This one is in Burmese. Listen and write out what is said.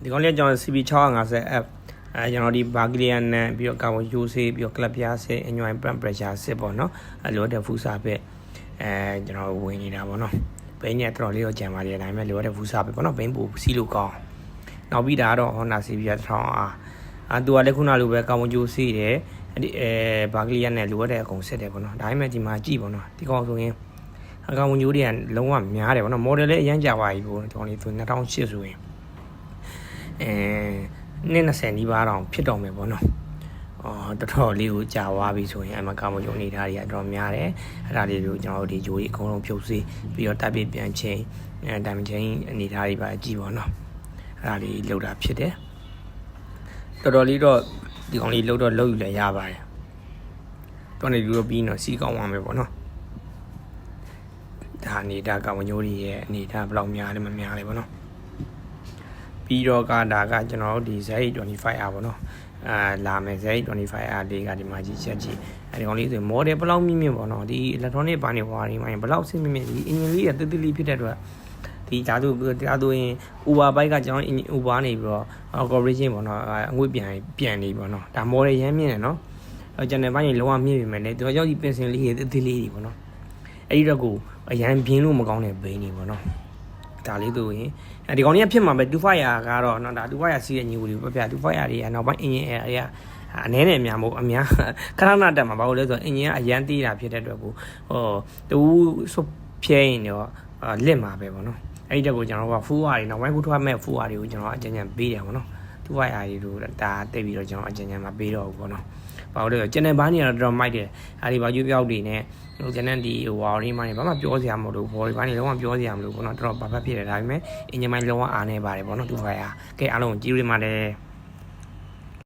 ဒီကောင်လေးကျွန်တော် CB650F ကျွန်တော်ဒီ Baglia နဲ့ပြီးတော့ Carbon U ဆေးပြီးတော့ Club ပြားဆေး Annual Blood Pressure စစ်ပေါ့နော်လိုတဲ့ဖူးစာပဲကျွန်တော်ဝင်နေတာပေါ့နော်ဘိန်းနဲ့တော်တော်လေးတော့ကြံပါလေဒါပေမဲ့လိုတဲ့ဖူးစာပဲပေါ့နော်ဘိန်းပူစီးလို့ကောင်းနောက်ပြီးတာတော့ Honda CB 1000သူကလည်းခုနလိုပဲ Carbon U ဆေးတယ်Baglia နဲ့လိုတဲ့အကုန်စစ်တယ်ပေါ့နော်ဒါပေမဲ့ဒီမှာကြည့်ပေါ့နော်ဒီကောင်ဆိုရင်အကောင်မျိုးတွေကလုံးဝများတယ်ပေါ့နော် model လည်းအရင်ကြာပါပြီပေါ့ဒီကောင်လေးဆို2008ဆိုရင်နှစ်20နီးပါးတော့ဖြစ်တော့မယ်ပေါ့နော်တော်တော်လေးကိုကြာသွားပြီဆိုရင်အမကာမယုံနေတာတွေကတော့များတယ်အဲ့ဒါလေးကိုကျွန်တော်တို့ဒီဂျိုးကြီးအကုန်လုံးဖြုတ်စေးပြီးတော့တပ်ပြပြန်ချင်းတိုင်ချင်းအနေထားတွေပါကြည့်ပါနော်အဲ့ဒါလေးလောက်တာဖြစ်တယ်တော်တော်လေးတော့ဒီကောင်လေးလောက်တော့လောက်ယူလဲရပါတယ်တော်နေလူတော့ပြီးတော့စီးကောင်းသွားမယ်ပေါ့နော်ဒါနေတာကောင်ညိုးတွေရဲ့အနေထားဘယ်လောက်များလဲမများလဲပေါ့နော်ပြီးတော့ကဒါကကျွန်တော်တို့ဒီ Z25R ပေါ့နော်လာမယ် Z25R လေးကဒီမှာကြီးချက်ကြီးအဲဒီကောင်လေးဆို model ဘယ်လောက်မြင့်မြင့်ပေါ့နော်ဒီ electronic ဘာနေဟွာနေမှာဘယ်လောက်ဆင်းမြင့်မြင့်ဒီ engine လေးကတိတိလေးဖြစ်တဲ့အတွက်ဒီဓာတ်ရင် Uber bike ကကျွန်တော် Uber နေပြီးတော့ corporation ပေါ့နော်အငွေ့ပြန်နေပေါ့နော်ဒါ model ရမ်းမြင့်တယ်နော်ကျွန်တော်ဘိုင်းကြီးလုံးဝမြင့်ပြီမယ်လေသူကရောက်ဒီပင်စင်လေးတွေတိတိလေးတွေပေါ့နော်အဲ့ဒီတော့ကိုအရန်ပြင်းလို့မကောင်းတဲ့ဘိန်းတွေပေါ့နော်ဒါလေးဆိုရင်ဒီကောင်ကြီးဖြစ်မှာပဲ2500ကတော့နော်ဒါ2500စီးတဲ့ညီကိုတွေပြ2500တွေနောက်ပိုင်း engine air တွေကအနည်းနဲ့အများမဟုတ်အများခဏခဏတက်မှာဘာလို့လဲဆိုတော့ engine ကအရန်သေးတာဖြစ်တဲ့အတွက်ကိုတူဆုပ်ဖြဲရင်တော့လစ်မှာပဲပေါ့နော်အဲ့ဒီတက်ကိုကျွန်တော်က full wire တွေနောက်ပိုင်းခုထွက်မဲ့ full wire တွေကိုကျွန်တော်အကြံဉာဏ်ပေးတယ်ပေါ့နော်2500တွေတို့ဒါတိတ်ပြီးတော့ကျွန်တော်အကြံဉာဏ်မပေးတော့ဘူးပေါ့နော်ဘာလို့လဲဆိုတော့ကျန်တဲ့ဘန်းတွေကတော့တော်မိုက်တယ်အဲဒီဘာကျွေးပြောက်တွေနဲ့ကျန်တဲ့ဒီဝါရီမိုင်းဘာမှပြောစရာမလိုဘော်ဒီဘန်းတွေလုံးဝပြောစရာမလိုပေါ့နော်တော်တော်ဘာဖက်ဖြစ်တယ်ဒါပေမဲ့အင်ဂျင်မိုင်းလုံးဝအားနေပါတယ်ပေါ့နော်2500ကဲအားလုံးကြည့်ရမှာတယ်